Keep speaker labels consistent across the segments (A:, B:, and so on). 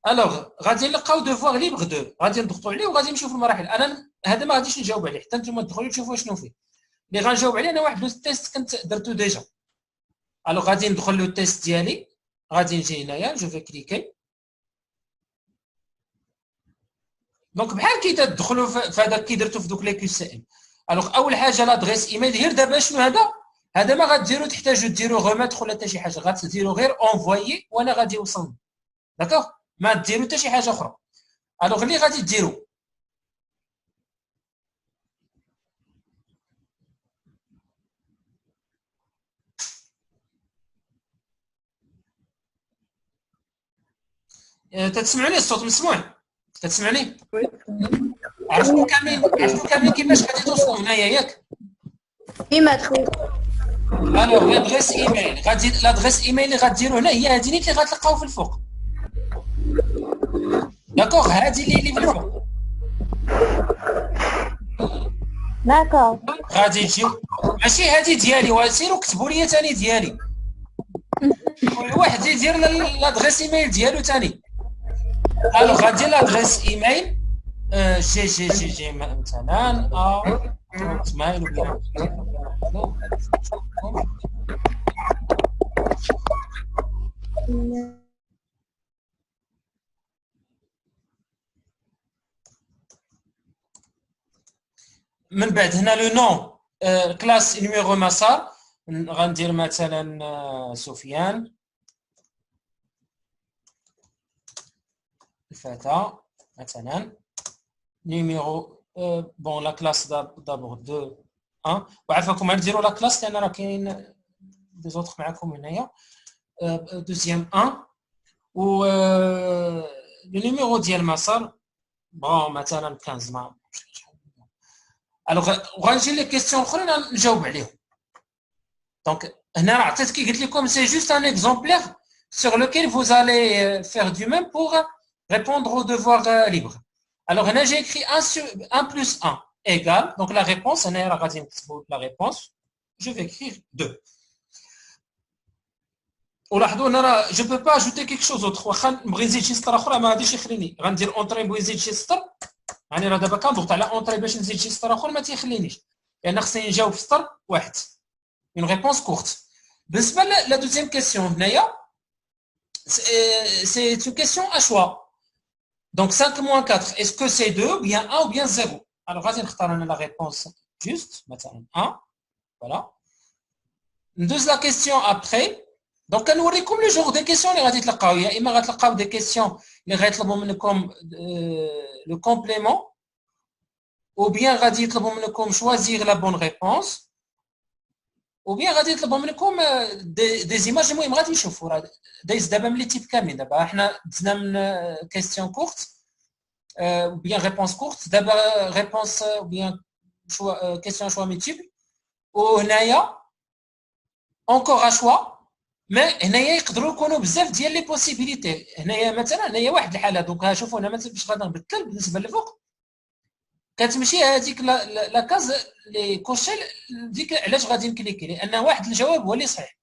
A: الوغ غادي نلقاو دوفوار ليبر 2 غادي نضغطوا عليه وغادي نشوفوا المراحل. انا هذا ما غاديش نجاوب عليه حتى نتوما تدخلوا تشوفوا شنو فيه. اللي غنجاوب عليه انا واحد لو تيست كنت درتو ديجا. الوغ غادي ندخل لو تيست ديالي، غادي نجي هنايا جو في كليكي. دونك بحال كي تدخلوا في هذاك كي درتو في دوك لي كيو سي ام. الوغ اول حاجه لادريس ايميل. غير دابا شنو هذا ما غاديروا تحتاجوا ديروا غوماتر ولا حتى شي حاجه، غتديروا غير اونفويي وانا غادي يوصل. داكوغ ما ديروا حتى شي حاجه اخرى. الوغ اللي غادي ديروا تسمعوني؟ الصوت مسموع؟ تسمعني؟ عرفتوا كاملين كيفاش غادي توصلوا هنايا ياك؟
B: فيما تخوي.
A: الوغ لادريس ايميل لادريس ايميل اللي غديروا هنا هي هذه اللي غتلقاو في الفوق. داكوغ هذه اللي في الفوق.
B: داكوغ
A: غادي تجيو ماشي هذه ديالي، وسيروا كتبوا لي ثاني ديالي. كل واحد يدير لادريس ايميل ديالو ثاني. الوغ غادي لادريس ايميل جي مثلا اسماعيل من بعد هنا لو نون كلاس نيميرو مسار غندير مثلا سفيان الفتى مثلا نيميرو بون لا كلاس دابور 2 1. وعافاكم غنديروا لا كلاس لان راه كاين دي زوطخ معكم هنايا دوزيام 1 و لو نيميرو ديال مسار بون مثلا 15 ما. الوغ غنجي لي كيسيون اخرين نجاوب عليهم. دونك هنا راه عطيت كي قلت لكم سي جوست ان اكزومبلير sur lequel vous allez faire du même pour répondre aux devoirs libres. Alors هنا j'ai écrit 1 plus 1 égale, donc la réponse هنا راه غادي نكتبوا la réponse, je vais écrire 2. ولاحظوا هنا راه je peux pas ajouter quelque chose autre. واخا نبغي نزيد شي سطر اخرى ما غاديش يخليني. غندير اونطري نبغي نزيد شي سطر، يعني راه دابا كنضغط على اونطري باش نزيد شي سطر اخر ما تيخلينيش، لان خصني نجاوب في سطر واحد. اون ريبونس كورت. بالنسبه لا دوزيام كيسيون هنايا سي une question à choix. Donc 5 moins 4, est-ce que c'est 2 ou bien 1 ou bien 0? Alors غادي نختار انا la réponse juste مثلا 1. Voilà. ندوز la question après. Donc كنوريكم لو جور دي كيسيون اللي غادي تلقاو، يا اما غتلقاو دي كيسيون اللي غيطلبوا منكم لو كومبليمون ou bien غادي يطلبوا منكم choisir la bonne réponse ou bien غادي يطلبوا منكم دي زيماج. المهم غادي نشوفوا راه دايز دابا من لي تيب كاملين. دابا حنا دزنا من كيسيون كورت ou bien réponse courte، دابا réponse ou bien choix question choix multiple، وهنايا encore à choix. ما هنايا يقدروا يكونوا بزاف ديال لي بوسيبيليتي. هنايا مثلا هنايا واحد الحاله، دونك شوفوا هنا مثلا باش غادي نبدل بالنسبه للفوق كتمشي هذيك لا كاز لي كوشيل ديك. علاش غادي نكليكي؟ لان واحد الجواب هو اللي صحيح.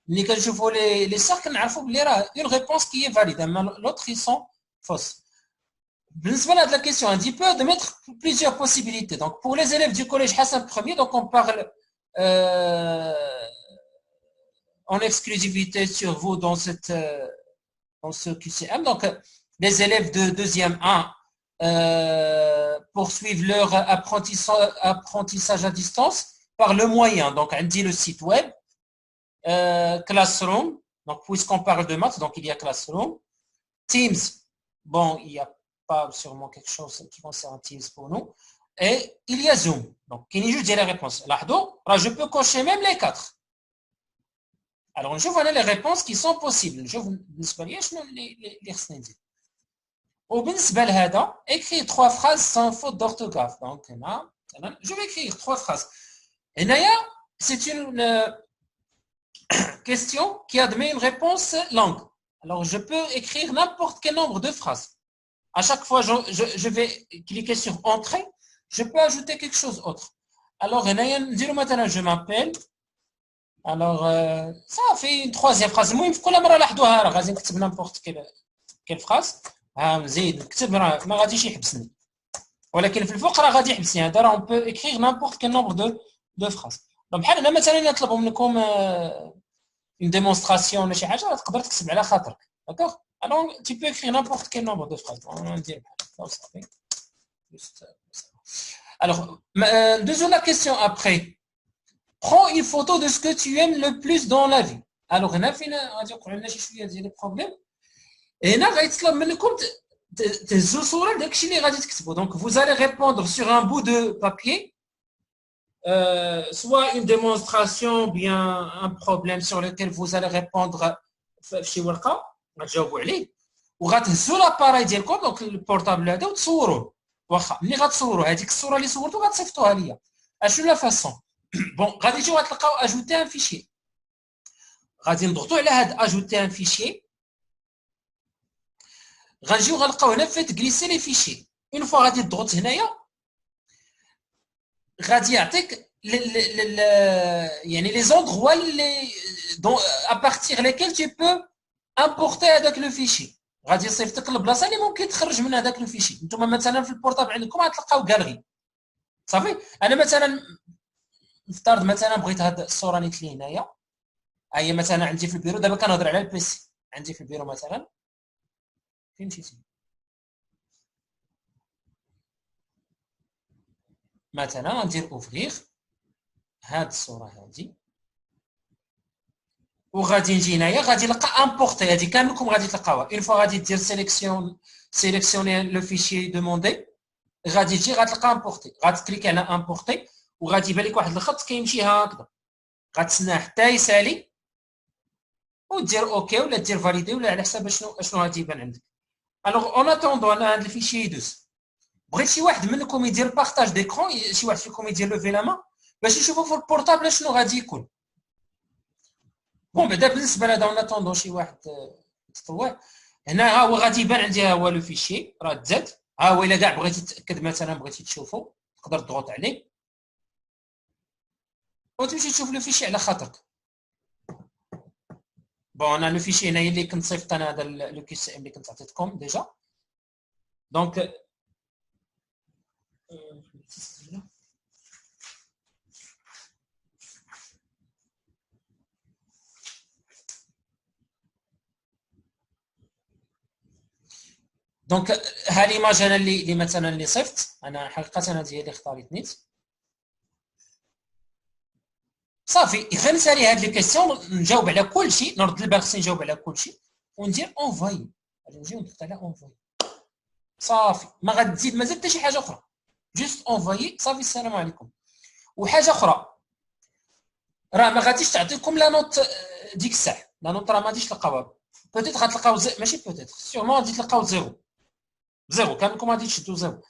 A: ملي كنشوفوا لي صح كنعرفوا بلي راه اون ريبونس كي هي فاليد، اما لوطخ اي سون فوس. بالنسبه لهاد لا كيسيون un petit peu de mettre plusieurs possibilités. Donc pour les élèves du collège Hassan Premier, donc on parle en exclusivité sur vous dans dans ce QCM. Donc les élèves de deuxième 1 poursuivent leur apprentissage à distance par le moyen. Donc on dit le site web, Classroom. Donc puisqu'on parle de maths, donc il y a Classroom, Teams. Bon, il y a pas sûrement quelque chose qui concerne Teams pour nous. Et il y a Zoom. Donc, il y a juste les réponses. Là, je peux cocher même les 4. Alors, je vois les réponses qui sont possibles. Je vous les خصني. وبالنسبة لهذا, écrire 3 phrases sans faute d'orthographe. Donc, je vais écrire 3 phrases. Et Naya, c'est une question qui admet une réponse longue. Alors, je peux écrire n'importe quel nombre de phrases. À chaque fois, je vais cliquer sur Entrée, je peux ajouter quelque chose d'autre. Alors, je m'appelle. Alors, ça fait une 3e phrase. المهم في كل مرة لاحظوها راه غادي نكتب n'importe كاين فراس نزيد نكتب راه ما غاديش يحبسني، ولكن في الفوق راه غادي يحبسني. هذا راه اون بو اكريغ نيمبورط كيل نومبر دو فراس. بحال انا مثلا نطلب منكم اون ديمونستراسيون ولا شي حاجه، راه تقدر تكتب على خاطرك. داكوغ الوغ تي بو اكريغ نيمبورط كيل نومبر دو فراس. ندير بحال هكا صافي. Alors, deuxième la question après. Prends une photo de ce que tu aimes le plus dans la vie. Alors, هنا فين غادي يوقعوا لنا شي شويه ديال البروبليم. هنا غيطلب منكم تهزوا صوره داكشي اللي غادي تكتبوا. Donc, vous allez répondre sur un bout de papier, soit une démonstration, bien un problème sur lequel vous allez répondre في شي ورقه غتجاوبوا عليه، وغتهزوا لاباراي ديالكم دونك البورطابل هذا وتصوروه. واخا ملي غتصوروا هذيك الصوره اللي صورتوا غتصيفطوها ليا. اشنو لا فاسون؟ بون غادي تجيو غتلقاو اجوتي ان فيشي، غادي نضغطوا على هاد اجوتي ان فيشي، غنجيو غنلقاو هنا فيت غليسي لي فيشي. اون فوا غادي تضغط هنايا غادي يعطيك يعني لي زوندغوا اللي ا بارتيغ ليكيل تي بو امبورتي هذاك لو فيشي. غادي يصيفط لك البلاصه اللي ممكن تخرج من هذاك الفيشي. نتوما مثلا في البورطابل عندكم غتلقاو كالغي صافي. انا مثلا نفترض مثلا بغيت هاد الصوره نيت لي هنايا، هي مثلا عندي في البيرو. دابا كنهضر على البيسي عندي في البيرو مثلا. فين مشيتي؟ مثلا غندير اوفغيغ هاد الصوره هادي، وغادي نجي هنايا غادي نلقى امبورتي. هادي كاملكم غادي تلقاوها. اون فوا غادي دير سيليكسيوني لو فيشي دوموندي، غادي تجي غتلقى امبورتي، غتكليكي على امبورتي وغادي يبان لك واحد الخط كيمشي هكذا. غتسناه حتى يسالي ودير اوكي ولا دير فاليدي ولا على حساب شنو غادي يبان عندك. الوغ اون اتوندو انا هذا الفيشي يدوز. بغيت شي واحد منكم يدير بارطاج ديكرون، شي واحد فيكم يدير لوفي لا مان باش يشوفوا في البورطابل شنو غادي يكون. بون بعدا بالنسبه لهذا اون اتوندو شي واحد تطوع. هنا ها هو غادي يبان عندي، ها هو لو فيشي راه تزاد. ها هو الا كاع بغيتي تاكد مثلا بغيتي تشوفو تقدر تضغط عليه وتمشي تشوف لو فيشي على خاطرك. بون انا لو فيشي هنايا اللي كنت صيفط انا هذا لو كي سي ام اللي كنت عطيتكم ديجا. دونك دونك ها ليماج انا اللي مثلا اللي صيفط انا حقيقه هذه هي اللي اختاريت نيت صافي. غير نسالي هاد لي كيسيون نجاوب على كل شيء، نرد البال خصني نجاوب على كل شيء وندير اونفاي. غادي نجي وندق على اونفاي صافي. ما غادي تزيد مازال حتى شي حاجه اخرى، جوست اونفاي صافي. السلام عليكم. وحاجه اخرى راه ما غاديش تعطيكم لا نوت ديك الساعه. لا نوت راه ما غاديش تلقاوها. بوتيت غتلقاو ماشي بوتيت سيغمون غادي تلقاو زيرو كاملكم غادي تشدوا زيرو،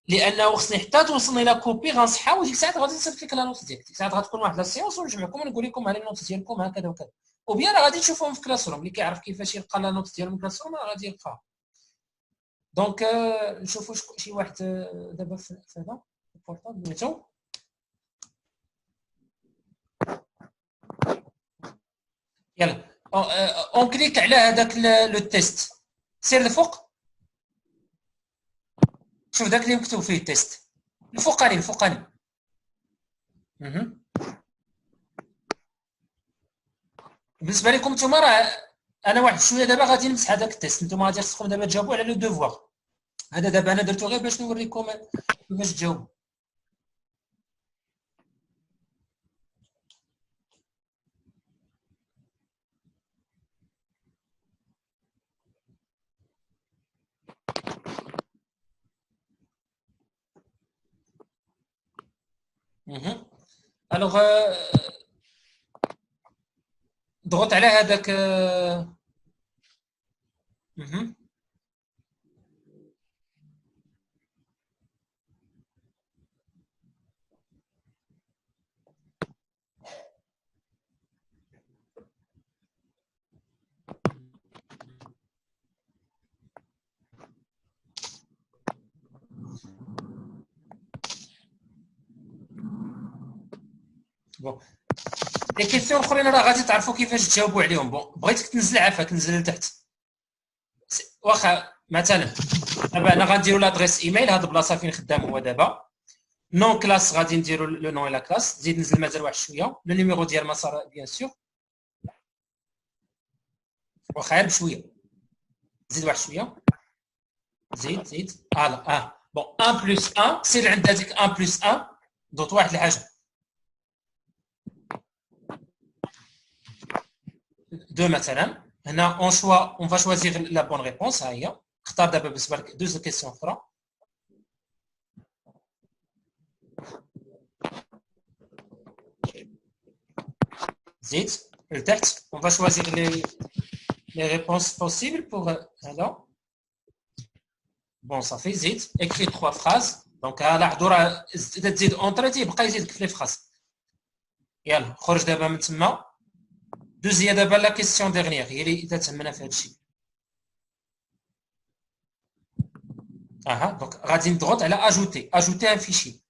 A: لانه خصني حتى توصلني لا كوبي غنصحها وديك الساعه غادي نصيفط لك لا نوت ديالك. ديك الساعه غتكون واحد لا سيونس ونجمعكم ونقول لكم ها لي نوت ديالكم هكذا وكذا. وبيان راه غادي تشوفوهم في كلاس روم. اللي كيعرف كيفاش يلقى لا نوت ديالو في كلاس روم راه غادي يلقاها. دونك نشوفوا شي واحد دابا في هذا البورطابل نيتو. يلا اون كليك على هذاك لو تيست، سير لفوق شوف داك اللي مكتوب فيه تيست الفوقاني. بالنسبه لكم نتوما راه انا واحد شويه دابا غادي نمسح هذاك التيست. نتوما غادي خصكم دابا تجاوبوا على لو دوفوار هذا. دابا انا درتو غير باش نوريكم كيفاش تجاوبوا. الوغ ضغط على هذاك بون لي كيسيون الاخرين راه غادي تعرفوا كيفاش تجاوبوا عليهم. بون بغيتك تنزل عافاك نزل لتحت واخا مثلا دابا انا غنديروا لادريس ايميل هاد البلاصه فين خدام هو دابا نون كلاس غادي نديروا لو نون لا كلاس زيد نزل مازال واحد شويه لو نيميرو ديال المسار بيان سور واخا غير بشويه زيد واحد شويه زيد فوالا بون 1 بلس 1 سير عند هذيك 1 بلس 1 دوط واحد الحاجه 2 مثلا هنا اون فا شوازيغ لا بون ريبونس ها هي اختار دابا بالنسبه لك دوز كيسيون اخرى زيد لتحت اون فا شوازيغ لي ريبونس بوسيبل بوغ هذا بون صافي زيد اكري 3 فراز دونك لاحظوا راه تزيد اونطري تيبقى يزيدك في لي فراز يلا خرج دابا من تما دوز هي دابا لا كيسيون ديغنيير هي اللي تهمنا في هذا الشيء دونك غادي نضغط على اجوتي ان فيشي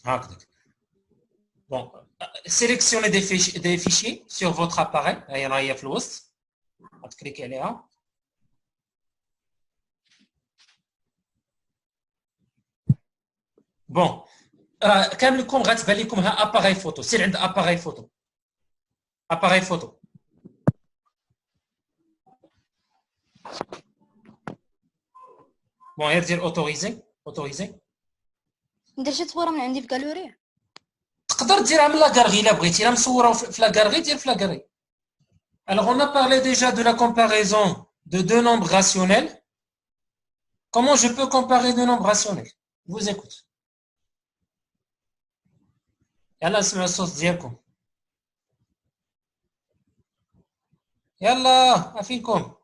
A: هكذاك بون sélectionnez des fichiers sur votre appareil هي في الوسط غتكليكي عليها بون كاملكم غتبان لكم ها اباغي فوتو سير عند اباغي فوتو بون غير دير اوتوريزي
B: ندير شي تصويره من عندي في كالوري
A: تقدر ديرها من لاكارغي الا بغيتي الا مصوره في لاكارغي دير في لاكارغي alors on a parlé déjà de la comparaison de deux nombres rationnels comment je peux comparer deux nombres rationnels je vous écoute يلا نسمع الصوت ديالكم يلا افينكم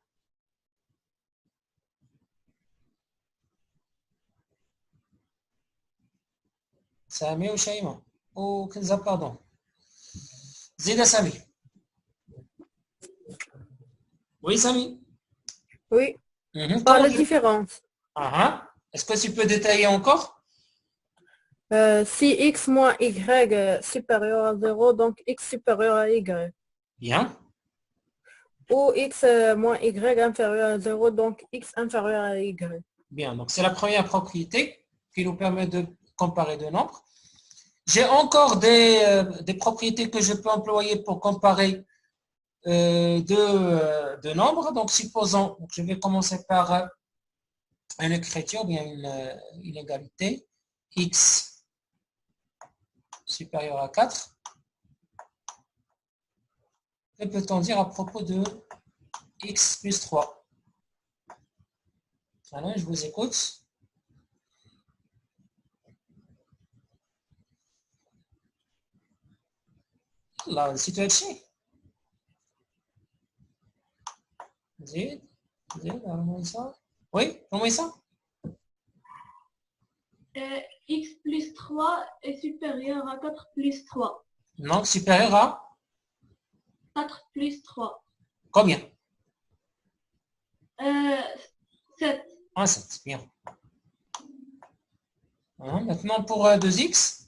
A: سامي وشيماء وكنزه باردون زيد سامي وي سامي
C: Oui,
A: Mhm.
C: par la
A: Comment je-
C: différence.
A: Est-ce que tu peux détailler encore?
C: Si x moins y supérieur à 0, donc x supérieur à y.
A: Bien.
C: Ou x moins y inférieur à 0, donc x inférieur à y.
A: Bien. Donc, c'est la première propriété qui nous permet de comparer deux nombres. J'ai encore des propriétés que je peux employer pour comparer deux nombres. Donc, supposons, je vais commencer par une écriture, bien une égalité. X supérieur à 4. Que peut-on dire à propos de x plus 3? Alors, je vous écoute. La situation. زيد على ça. Oui, comment ça?
D: X plus 3 est supérieur à 4 plus 3.
A: Donc, supérieur à
D: 4 plus 3.
A: combien?
D: 7.
A: Ah, 7, bien. Maintenant, pour 2x.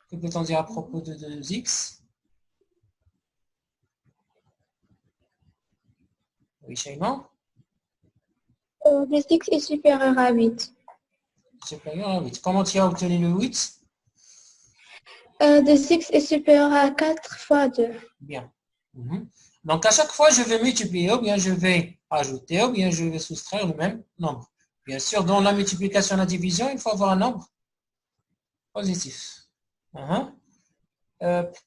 A: Que peut-on dire à propos de 2x? Oui, Shaima?
B: 2x est supérieur à 8.
A: Supérieur à 8. Comment tu as obtenu le 8?
B: 2x est supérieur à 4 fois 2.
A: Bien. Donc, à chaque fois, je vais multiplier, ou bien je vais ajouter, ou bien je vais soustraire le même nombre. Bien sûr, dans la multiplication et la division, il faut avoir un nombre positif.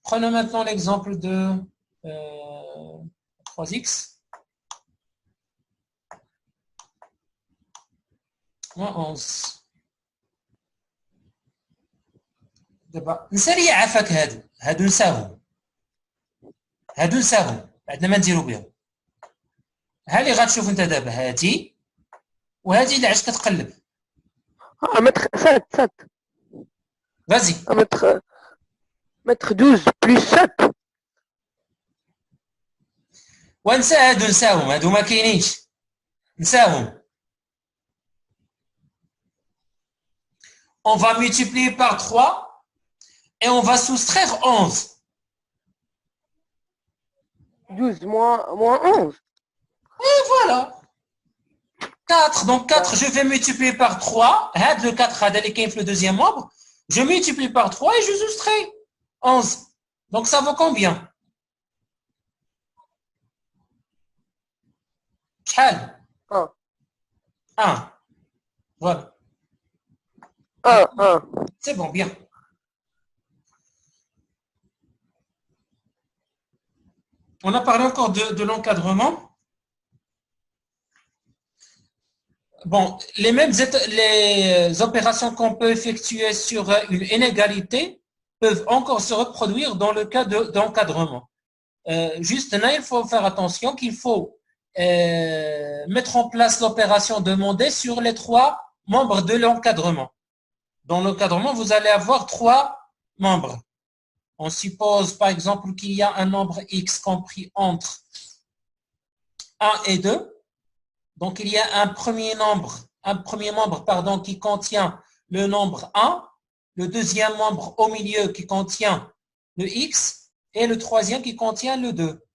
A: Prenons maintenant l'exemple de 3x moins 11. دابا نسالي عافاك هادو نساهم بعدنا ما نديرو بهم ها اللي غتشوف انت دابا هادي وهادي اللي عاد كتقلب
E: Mettre 7.
A: فازي
E: Mettre 12 plus 7.
A: ونسى هادو نساهم هادو ما كاينينش نساهم On va multiplier par 3 et on va soustraire 11.
E: 12 moins 11.
A: Voilà. 4. Donc 4, je vais multiplier par 3. Le 4 a le deuxième membre. Je multiplie par 3 et je soustrais 11. Donc ça vaut combien? Quel?
E: 1.
A: 1. Voilà.
E: 1.
A: C'est bon, bien. On a parlé encore de l'encadrement. Bon, les opérations qu'on peut effectuer sur une inégalité peuvent encore se reproduire dans le cas d'encadrement. Juste là, il faut faire attention qu'il faut mettre en place l'opération demandée sur les 3 membres de l'encadrement. Dans l'encadrement, vous allez avoir 3 membres. On suppose par exemple qu'il y a un nombre x compris entre 1 et 2. Donc il y a un premier membre qui contient le nombre 1, le deuxième membre au milieu qui contient le x et le troisième qui contient le 2.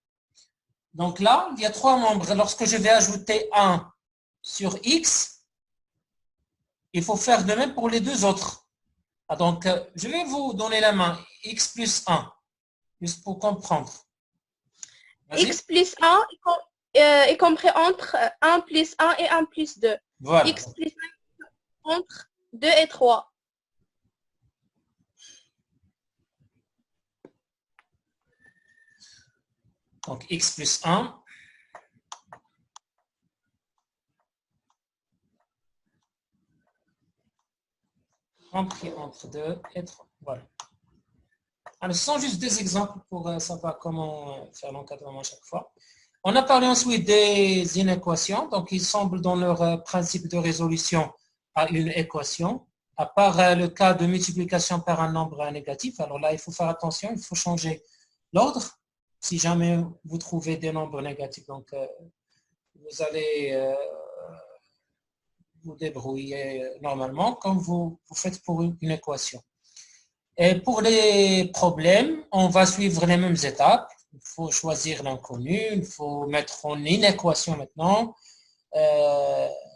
A: Donc là, il y a 3 membres. Lorsque je vais ajouter 1 sur x, il faut faire de même pour les 2 autres. Donc, je vais vous donner la main. X plus 1, juste pour comprendre.
C: X plus 1 est compris entre 1 plus 1 et 1 plus 2.
A: Voilà.
C: X plus 1 entre 2 et 3.
A: Donc, x plus 1. Compris entre 2 et 3. Voilà. Alors, ce sont juste des exemples pour savoir comment faire l'encadrement à chaque fois. On a parlé ensuite des inéquations. Donc, ils semblent dans leur principe de résolution à une équation, à part le cas de multiplication par un nombre négatif. Alors là, il faut faire attention, il faut changer l'ordre. Si jamais vous trouvez des nombres négatifs, donc vous allez vous débrouiller normalement comme vous faites pour une équation. Et pour les problèmes, on va suivre les mêmes étapes. Il faut choisir l'inconnu, il faut mettre en inéquation maintenant,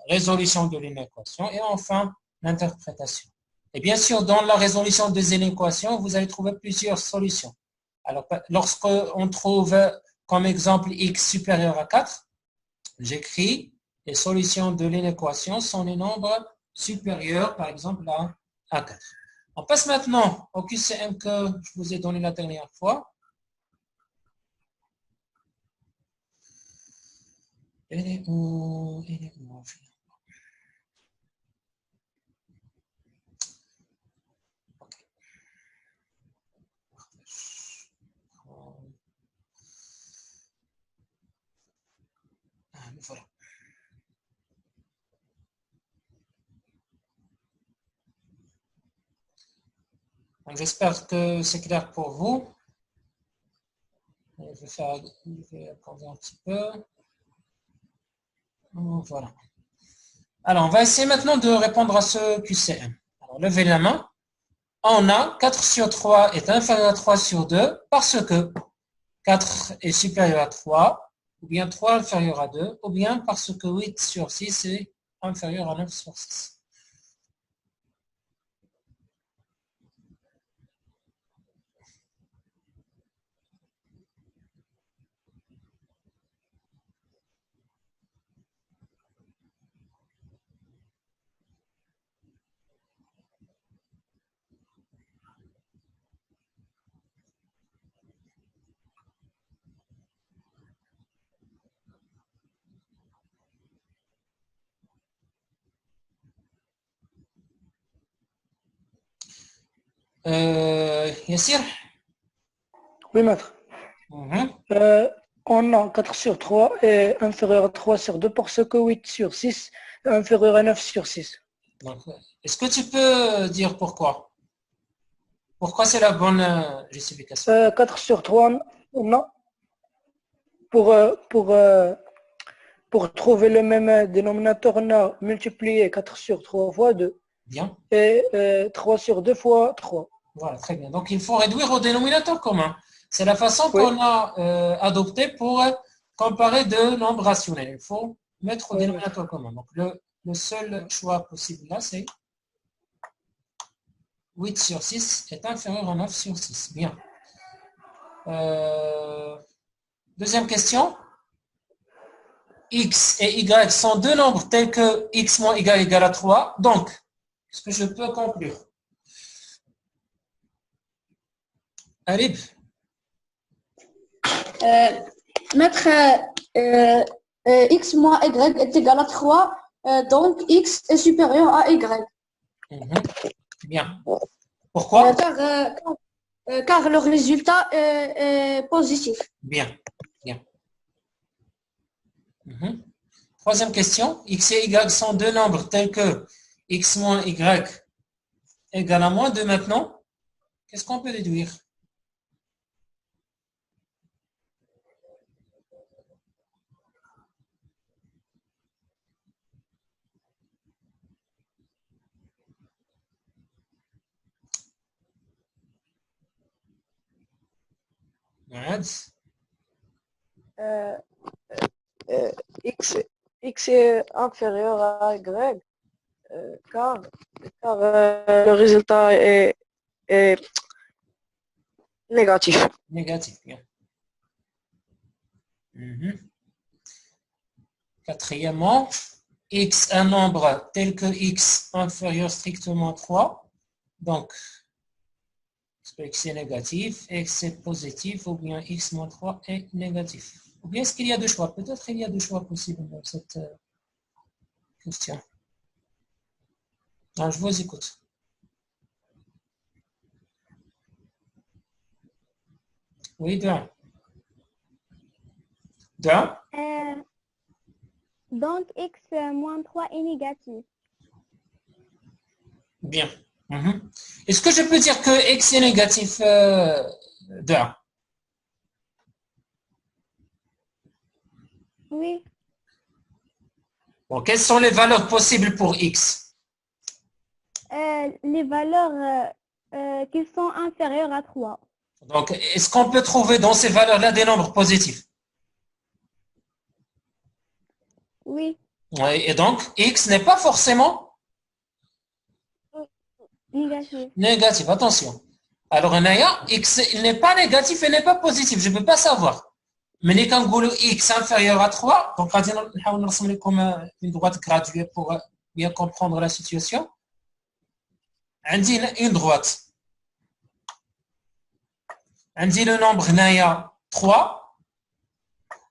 A: résolution de l'inéquation et enfin l'interprétation. Et bien sûr, dans la résolution des inéquations, vous allez trouver plusieurs solutions. Alors, lorsqu'on trouve comme exemple x supérieur à 4, j'écris les solutions de l'inéquation sont les nombres supérieurs, par exemple, à 4. On passe maintenant au QCM que je vous ai donné la dernière fois. Il est où? Voilà. J'espère que c'est clair pour vous. Je vais attendre un petit peu. Voilà. Alors, on va essayer maintenant de répondre à ce QCM. Alors, levez la main. On a 4 sur 3 est inférieur à 3 sur 2 parce que 4 est supérieur à 3, ou bien 3 inférieur à 2, ou bien parce que 8 sur 6 est inférieur à 9 sur 6. Yassir?
F: Oui, maître.
A: Mhm.
F: On a 4 sur 3 est inférieur à 3 sur 2 parce que 8 sur 6 est inférieur à 9 sur 6.
A: Est-ce que tu peux dire pourquoi? Pourquoi c'est la bonne justification?
F: 4 sur 3, non. Pour trouver le même dénominateur, on a multiplié 4 sur 3 fois 2.
A: Bien.
F: et 3 sur 2 fois 3.
A: Voilà, très bien. Donc, il faut réduire au dénominateur commun. C'est la façon
F: Oui.
A: qu'on a adoptée pour comparer deux nombres rationnels. Il faut mettre au
F: Oui,
A: dénominateur commun. Donc, le seul choix possible là, c'est 8 sur 6 est inférieur à 9 sur 6. Bien. Deuxième question. X et Y sont deux nombres tels que X moins Y égale à 3. Donc, est-ce que je peux conclure? Alib,
B: Mettre x moins y est égal à 3, donc x est supérieur à y.
A: bien. Pourquoi?
B: Car le résultat est positif.
A: Bien, bien. Troisième question. X et Y sont deux nombres tels que X moins Y égale à moins 2 maintenant. Qu'est-ce qu'on peut déduire?
E: X est inférieur à Y, car le résultat est négatif.
A: Négatif, bien. Quatrièmement, X un nombre tel que X inférieur strictement à 3. Donc, est-ce que X est négatif, X est positif, ou bien X moins 3 est négatif? Ou bien est-ce qu'il y a deux choix? Peut-être il y a deux choix possibles dans cette question. Alors, je vous écoute. Oui, d'un. D'un?
G: Donc, x moins 3 est négatif.
A: Bien. Est-ce que je peux dire que X est négatif d'un?
G: Oui.
A: Bon, quelles sont les valeurs possibles pour X?
G: Les valeurs qui sont inférieures à 3.
A: Donc, est-ce qu'on peut trouver dans ces valeurs-là des nombres positifs?
G: Oui.
A: Oui, et donc, X n'est pas forcément
G: Négatif.
A: négatif. Attention. Alors, X, il n'est pas négatif et n'est pas positif. Je ne peux pas savoir. Mais quand on dit X inférieur à 3, donc, on va comme une droite graduée pour bien comprendre la situation. On dit une droite. On dit le nombre Naya 3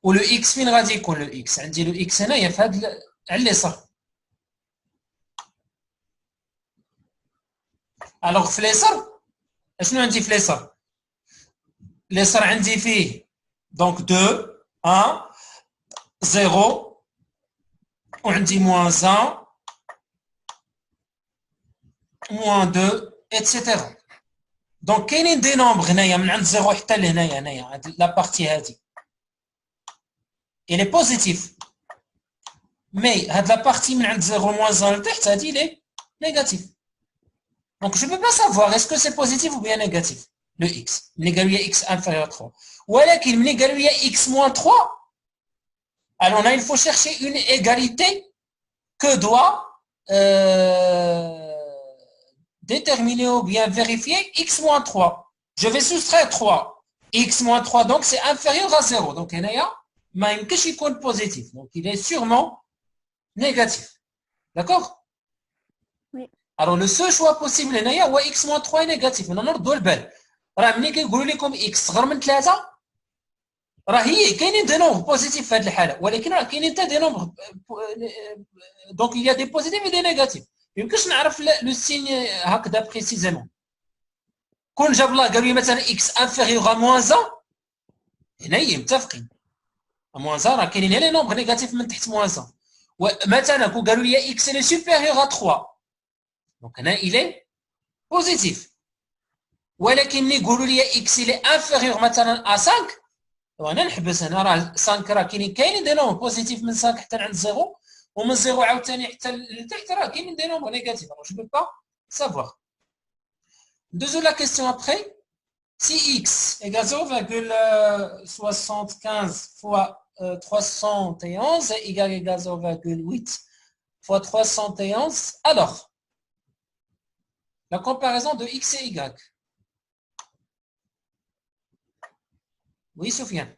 A: ou le X fin radical le X. On dit le X Naya fait l'essor. Alors, في اليسار شنو عندي في اليسار؟ اليسار عندي فيه donc 2 1 0 وعندي moins 1 moins 2 etc. donc كاينين دي نومبر هنايا من عند 0 حتى لهنايا هنايا لا بارتي هادي il est positif mais هاد لا بارتي من عند 0 moins 1 لتحت هادي لي négatif. Donc, je ne peux pas savoir est-ce que c'est positif ou bien négatif, le x. Négaluia x inférieur à 3. Ou alors qu'il négaluia x moins 3. Alors là, il faut chercher une égalité que doit déterminer ou bien vérifier x moins 3. Je vais soustraire 3. X moins 3, donc c'est inférieur à 0. Donc, il y a un compte positif. Donc, il est sûrement négatif. D'accord? Alors, le seul choix possible هنايا هو x moins 3 est négatif. Non, نردوا البال. راه ملي كيقولوا لكم x صغر من 3 راه هي كاينين دي نومبر بوزيتيف في هذه الحاله ولكن راه كاينين حتى دي نومبر دونك il y a des positifs et des négatifs. يمكنش نعرف لو سين هكذا بريسيزمون. كون جاب الله قالوا لي مثلا x inférieur à moins 1 هنا متفقين. moins 1 راه كاينين لي نومبر نيجاتيف من تحت moins 1. ومثلا كون قالوا لي x est supérieur à 3 donc là il est positif. ولكن ملي يقولوا لي x il est inférieur مثلا à 5 وانا نحبس هنا راه 5 راه كاينين دي نومبر بوزيتيف من 5 حتى عند 0 ومن 0 عاوتاني حتى لتحت راه كاينين دي نومبر نيجاتيف. Alors je peux pas savoir. Deuxième la question après. Si x égale 0,75 fois 311 égale 0,8 fois 311, alors la comparaison de x et y. Oui, Sofiane.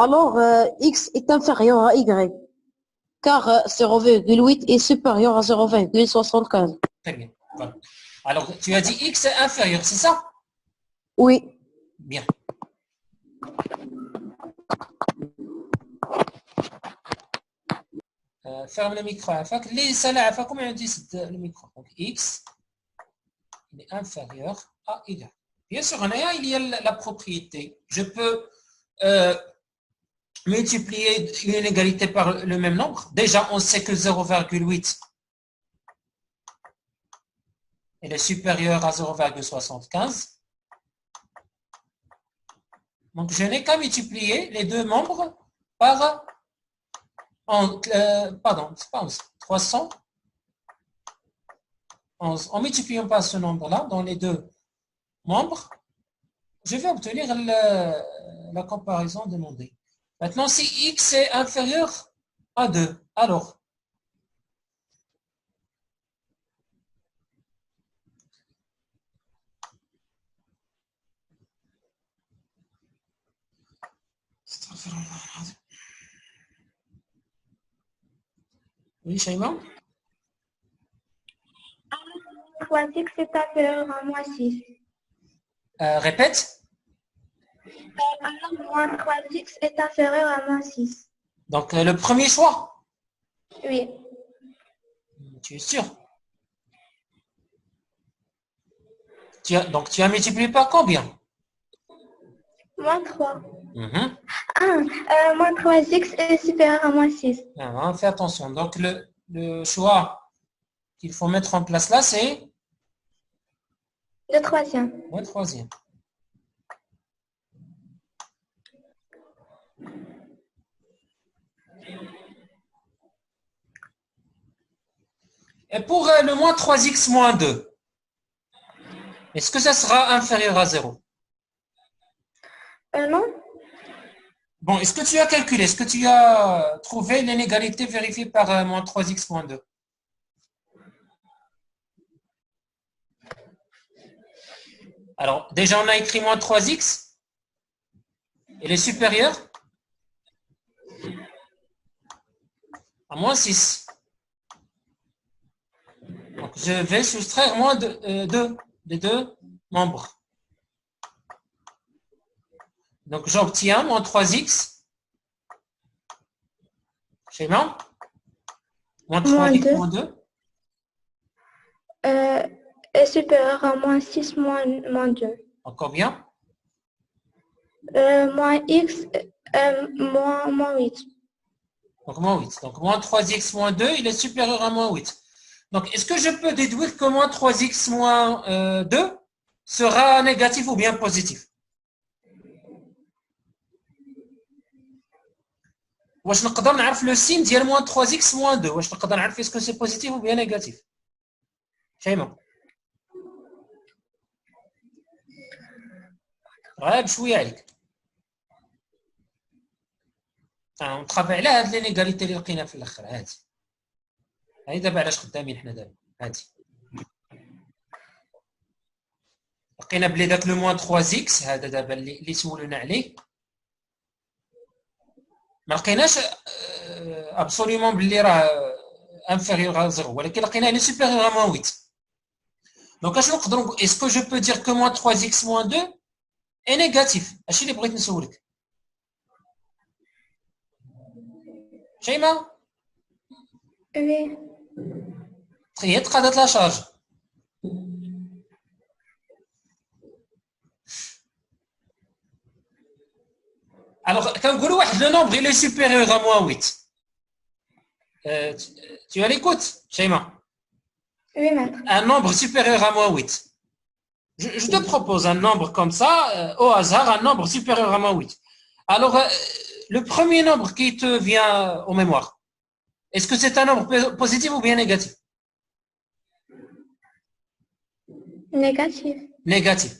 B: Alors, x est inférieur à y, car 0,8 est supérieur à 0,75.
A: Très bien. Voilà. Alors, tu as dit x est inférieur, c'est ça?
B: Oui.
A: Bien. Ferme le micro. Le micro. Donc, x il est inférieur à y. Bien sûr, il y a la propriété. Je peux multiplier une inégalité par le même nombre. Déjà, on sait que 0,8 est supérieur à 0,75. Donc, je n'ai qu'à multiplier les deux membres par, pardon, c'est pas 11, 311. En multipliant par ce nombre-là dans les deux membres, je vais obtenir la comparaison demandée. Maintenant, si x est inférieur à 2, alors oui, Shaima?
G: Fois x est inférieur à moins 6.
A: Répète.
G: Alors, moins 3x est inférieur à moins 6.
A: Donc, le premier choix.
G: Oui.
A: Tu es sûr? Donc, tu as multiplié par combien?
G: Moins 3.
A: Mhm.
G: Moins 3x est supérieur à moins 6.
A: Alors, fais attention. Donc, le choix qu'il faut mettre en place là, c'est
G: Le troisième.
A: le troisième. Et pour le moins 3x moins 2, est-ce que ça sera inférieur à 0?
G: Non.
A: Bon, est-ce que tu as calculé? Est-ce que tu as trouvé l'inégalité vérifiée par moins 3x moins 2? Alors, déjà, on a écrit moins 3x. Il est supérieur à moins 6. Donc, je vais soustraire moins de 2 des deux membres. Donc, j'obtiens moins 3x. Schéma. Moins 3x moins 2.
G: Est supérieur à moins 6 moins 2.
A: Encore bien.
G: Moins x moins 8.
A: Donc, moins 8. Donc, moins 3x moins 2, il est supérieur à moins 8. Donc, est-ce que je peux déduire que moins 3x moins 2 sera négatif ou bien positif? واش نقدر نعرف لو سين ديال moins 3x moins 2 واش نقدر نعرف اسكو سي بوزيتيف ou bien négatif؟ شيماء غير بشويه عليك. نترافع على هاد لينيغاليتي اللي لقينا في الاخر. هادي دابا علاش خدامين حنا دابا. هادي لقينا بلي داك لو موان 3x هذا دابا اللي سولونا عليه ما لقيناش ابسوليومون بلي راه انفيريور على 0 ولكن لقينا لي سوبيريور على موان 8. دونك اش نقدروا نقول اسكو جو بو دير كو موان 3x موان 2 اي نيجاتيف؟ هادشي اللي بغيت نسولك. شيماء
G: Oui.
A: هي تقادت لا شارج. Alors, كنقولوا واحد لو نومبر il est supérieur à moins 8. Tu as l'écoute, Shaima?
G: Oui, maître.
A: Un nombre supérieur à moins 8. Je te propose un nombre comme ça, au hasard, un nombre supérieur à moins 8. Alors, le premier nombre qui te vient aux mémoires? Est-ce que c'est un nombre positif ou bien négatif?
G: Négatif.
A: Négatif.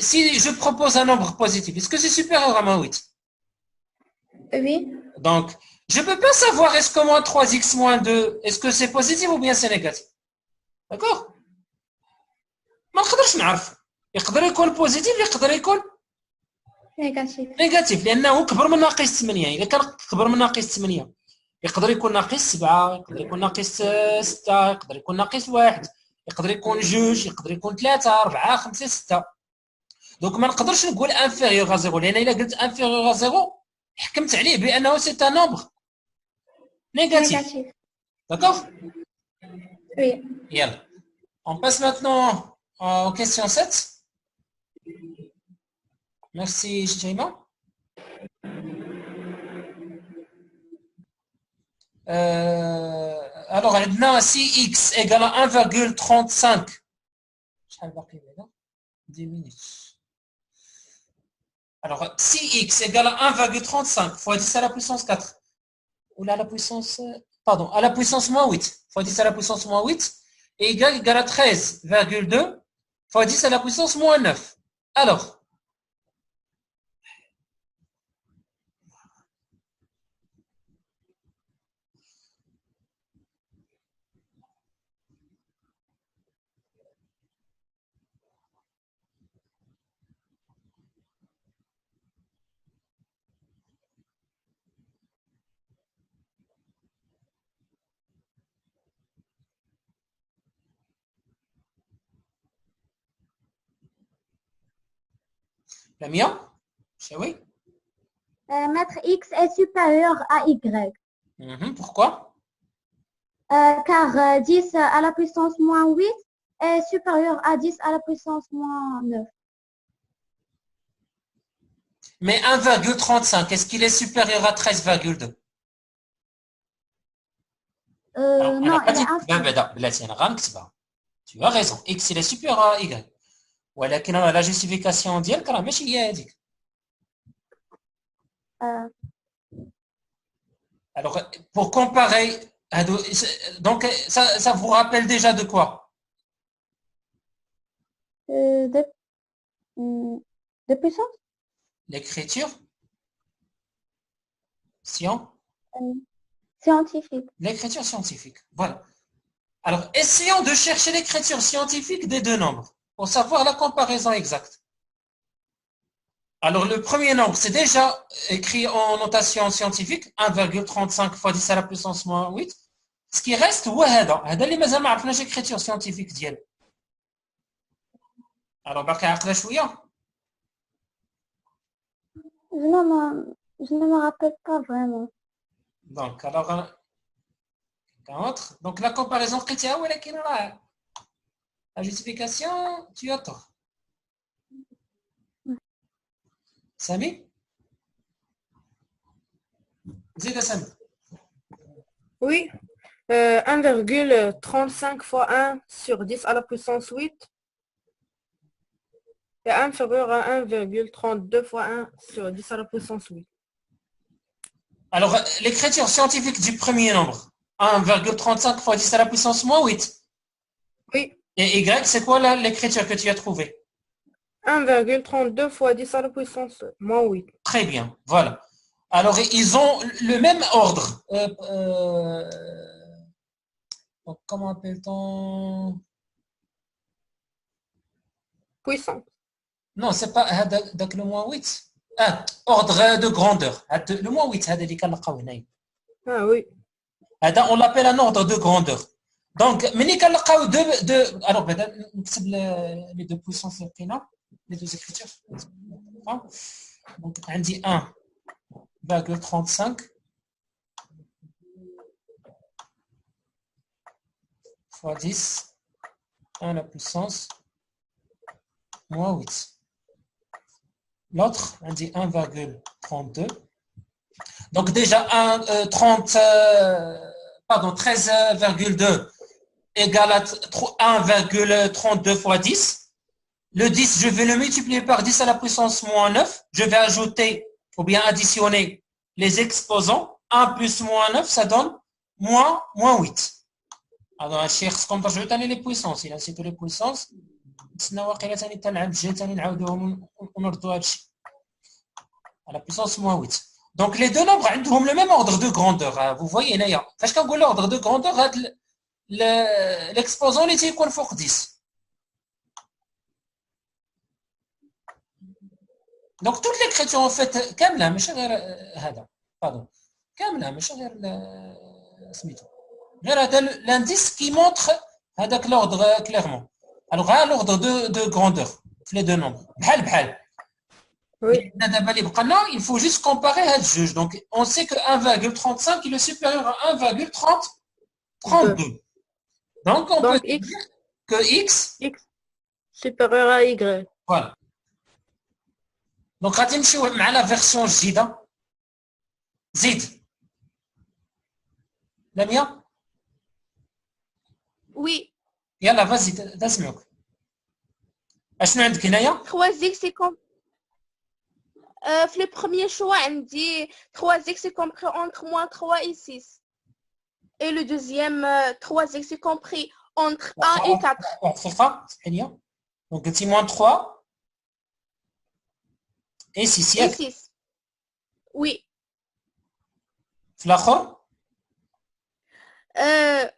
A: Si je propose un nombre positif, est-ce que c'est supérieur à moins 8?
G: Oui.
A: Donc, je ne peux pas savoir est-ce que moins 3x moins 2, est-ce que c'est positif ou bien c'est négatif. D'accord? ما نقدرش نعرف. يقدر يكون بوزيتيف يقدر يكون
G: Négatif.
A: نيجاتيف لانه كبر من ناقص 8. اذا كان كبر من ناقص 8 يقدر يكون ناقص 7، يقدر يكون ناقص 6، يقدر يكون ناقص 1، يقدر يكون 2، يقدر يكون 3، 4، 5، 6. دونك ما نقدرش نقول انفيريور ا 0 لان الا قلت انفيريور ا 0 حكمت عليه بانه سي ان نومبر négatif.
G: Négatif.
A: D'accord?
G: Oui.
A: Yalla. On passe maintenant aux questions 7. Merci, Shima. Alors, maintenant, si x égale à 1,35. 10 minutes. Alors, si x égale à 1,35 fois 10 à la puissance 4, ou là, à la puissance, pardon, à la puissance moins 8, fois 10 à la puissance moins 8, et y égale à 13,2 fois 10 à la puissance moins 9. Alors, la mienne, c'est oui.
H: Maître X est supérieur à Y.
A: Pourquoi?
H: Car 10 à la puissance moins 8 est supérieur à 10 à la puissance moins 9.
A: Mais 1,35, est-ce qu'il est supérieur à 13,2?
H: Non, il est inférieur.
A: Tu as raison, X il est supérieur à Y. ولكن la justification ديالك راه ماشي هي هذيك. Alors, pour comparer, donc ça vous rappelle déjà de quoi?
H: De puissance?
A: L'écriture?
H: Scientifique.
A: L'écriture scientifique, voilà. Alors, essayons de chercher l'écriture scientifique des deux nombres pour savoir la comparaison exacte. Alors, le premier nombre, c'est déjà écrit en notation scientifique, 1,35 fois 10 à la puissance moins 8. Ce qui reste, هذا اللي مازال ما عرفناش l'écriture scientifique ديالو. Alors, باقي عقله شوية.
H: Je ne me rappelle pas vraiment.
A: Donc, alors, donc la comparaison chrétienne, la justification, tu as tort. Samy? Zid Samy.
C: Oui. 1,35 fois 1 sur 10 à la puissance 8 est inférieur à 1,32 fois 1 sur 10 à la puissance 8.
A: Alors, l'écriture scientifique du premier nombre, 1,35 fois 10 à la puissance moins 8.
C: Oui.
A: Et Y, c'est quoi l'écriture que tu as trouvée?
C: 1,32 fois 10 à la puissance moins 8.
A: Très bien, voilà. Alors, ils ont le même ordre. Donc, comment appelle-t-on?
C: Puissance.
A: Non, c'est pas le moins 8. Ordre de grandeur. Le moins 8,
C: Ah oui.
A: on l'appelle un ordre de grandeur. Donc, alors, les deux puissances, les deux écritures. Donc, on dit 1,35 fois 10 à la puissance moins 8. L'autre, on dit 1,32. Donc déjà 13,2 égale à 1,32 fois 10. Le 10, je vais le multiplier par 10 à la puissance moins 9. Je vais ajouter ou bien additionner les exposants. 1 plus moins 9, ça donne moins 8. Alors, الشيء خصكم ترجعوا ثاني لي بويسونس، إلا نسيتو لي بويسونس نتسناو واقيلا ثاني تنعاد الجهة ثاني نعاودوهم ونردوا هذا الشيء. À la puissance moins 8. Donc, les deux nombres ont le même ordre de grandeur. Vous voyez, là, parce qu'on a l'ordre de grandeur, l'exposant est égal à 10. Donc, toute l'écriture, en fait, كاملة مش غير هذا. Pardon. كاملة مش غير سميتو. غير هذا l'indice qui montre هذاك l'ordre clairement. Alors, l'ordre de grandeur, les deux nombres. بحال.
C: Oui.
A: Il faut juste comparer à juge. Donc, on sait que 1,35 est supérieur à 1,32. Donc, on peut
C: X,
A: dire que X
C: supérieur à Y.
A: Voilà. Donc, غادي نمشيو مع la version جديدة. زيد. لميا؟
I: Oui.
A: يلا vas-y نسمعوك. اشنو عندك هنايا؟
I: 3x c'est comme le premier choix on dit 3x c'est compris entre moins 3 et 6. Et le deuxième 3x c'est compris entre 1 et 4.
A: C'est ça, donc petit moins 3 et 6.
I: Et 6. Oui.
A: الآخر
I: 1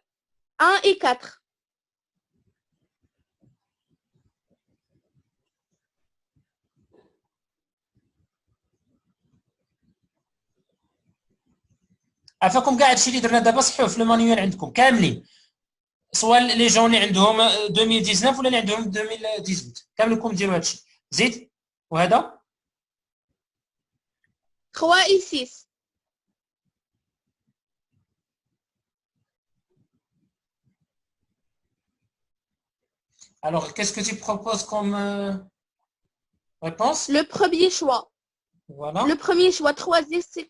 I: et 4.
A: عفاكم كاع هادشي اللي درنا دابا صحيحوا في المانيوال عندكم كاملين، سواء لي جون اللي عندهم 2019 ولا اللي عندهم 2018 كاملكم ديروا هادشي. زيد وهذا
I: 3 et 6.
A: Alors, qu'est-ce que tu proposes comme réponse?
I: Le premier choix.
A: Voilà.
I: Le premier choix 3x c'est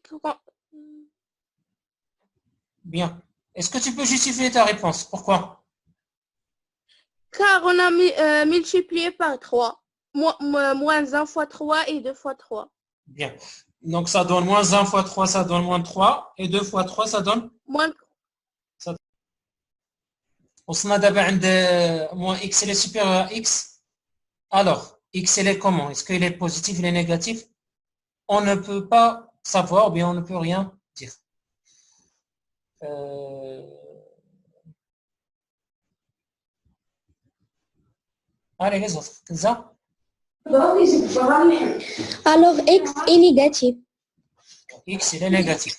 A: Bien. Est-ce que tu peux justifier ta réponse? Pourquoi?
I: car on a multiplié par 3. Moins 1 fois 3 et 2 fois 3.
A: Bien. Donc, ça donne moins 1 fois 3, ça donne moins 3. Et 2 fois 3, ça donne
I: moins.
A: On a d'abord moins x, il est supérieur à x. Alors, x, il est comment? Est-ce qu'il est positif, il est négatif? On ne peut pas savoir, ou bien on ne peut rien dire. Allez, les autres. Ça?
H: Alors, X est négatif.
A: X, il est négatif.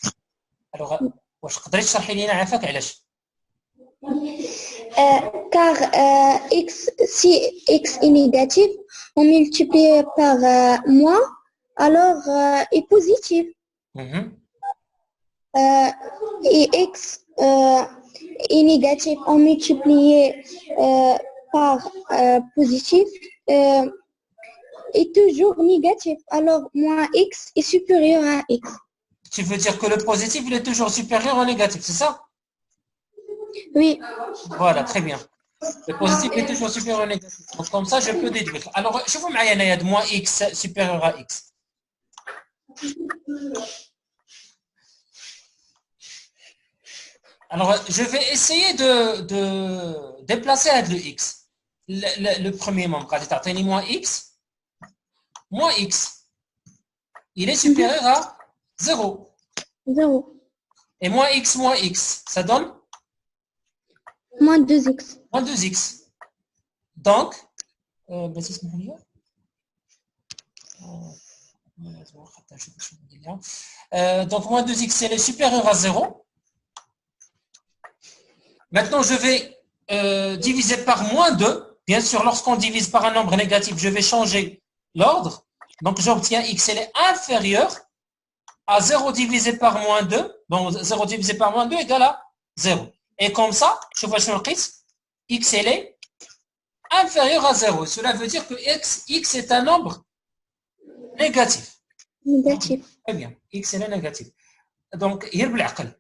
A: Alors, واش تقدري تشرحي لينا عافاك علاش؟
H: Car si X est négatif, on multiplie par moins, alors est positif. Et X est négatif, on multiplie par positif est toujours négatif. Alors, moins X est supérieur à X.
A: Tu veux dire que le positif, il est toujours supérieur au négatif, c'est ça?
H: Oui.
A: Voilà, très bien. Le positif est toujours supérieur au négatif. Donc, comme ça, je peux déduire. Alors, je vous mets il y a de moins X supérieur à X. Alors, je vais essayer de déplacer le X. Le premier membre, moins X. Moins X. Il est supérieur à 0.
H: 0.
A: Et moins X, ça donne
H: moins 2x.
A: Moins 2x. Donc, donc moins 2x, elle est supérieure à 0. Maintenant, je vais diviser par moins 2. Bien sûr, lorsqu'on divise par un nombre négatif, je vais changer l'ordre. Donc, j'obtiens x, elle est inférieure à 0 divisé par moins 2. Donc, 0 divisé par moins 2 égale à 0. Et comme ça, je vois sur le x, elle est inférieure à 0. Cela veut dire que x est un nombre négatif.
H: Négatif.
A: Très bien. X, elle est négatif. Donc, هي بالعقل.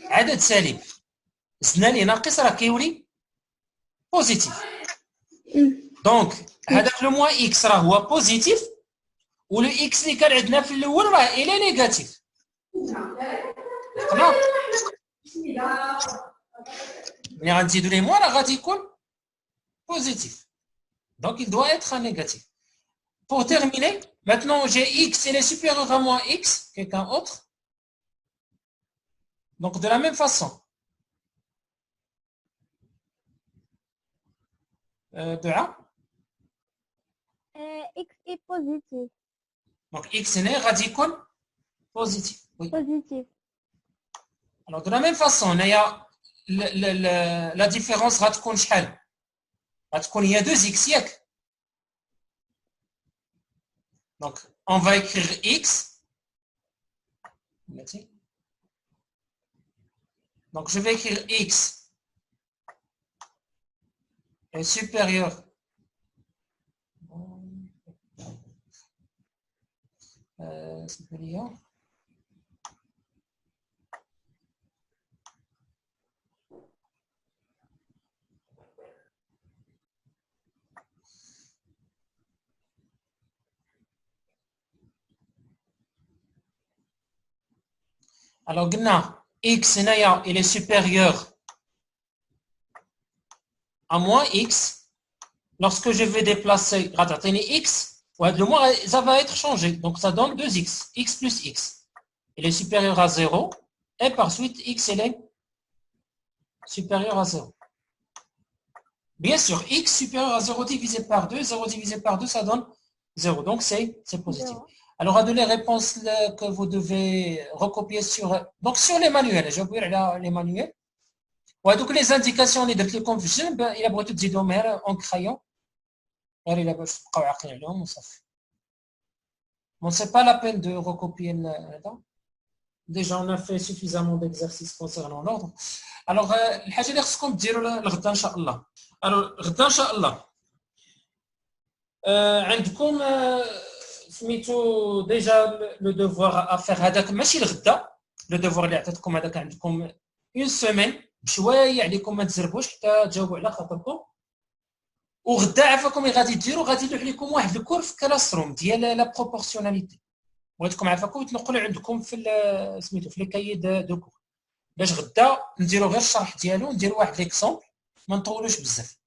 A: عدد سالب. زدنا ليه ناقص راه كيولي بوزيتيف. دونك هذاك لو موان اكس راه هو بوزيتيف ولو اكس اللي كان عندنا في الاول راه الى نيجاتيف. ملي غنزيدو ليه موان راه غادي يكون بوزيتيف. Donc il doit être négatif. Pour terminer, maintenant j'ai x il est supérieur à moins x, quelqu'un autre. Donc de la même façon. Dua.
H: X est positif.
A: Donc x est radical positif. Oui.
H: Positif.
A: Alors de la même façon, la différence va تكون شحال؟ il y a 2x ياك. Donc on va écrire x. Donc je vais écrire x est supérieur supérieur alors قلنا x هنايا il est supérieur à moins x. Lorsque je vais déplacer x, le moins ça va être changé. Donc ça donne 2x, x plus x. Il est supérieur à 0 et par suite x il est supérieur à 0. Bien sûr, x supérieur à 0 divisé par 2, 0 divisé par 2 ça donne 0. Donc c'est positif. Alors, à les réponses que vous devez recopier sur les manuels. J'ai oublié les manuels. Donc les indications اللي درت لكم في الجنب الا بغيتوا تزيدوهم غير اون كرايون غير الا باش تبقاو عاقلين عليهم وصافي. Bon, c'est pas la peine de recopier هذا. Déjà on a fait suffisamment d'exercices concernant l'ordre. Alors الحاجه اللي خصكم ديروا لغدا ان شاء الله. Alors غدا ان شاء الله عندكم سميتو ديجا لو دوفوار افير هذاك ماشي الغدا. لو دوفوار اللي عطيتكم هذاك عندكم اون سيمين بشويه عليكم ما تزربوش حتى تجاوبوا على خاطركم. وغدا عافاكم غادي ديروا غادي يلوح لكم واحد الكور في كلاس روم ديال لا بروبورسيوناليتي. بغيتكم عافاكم تنقلوا عندكم في سميتو في لي كايي دو كور باش غدا نديروا غير الشرح ديالو نديروا واحد ليكسومبل ما نطولوش بزاف.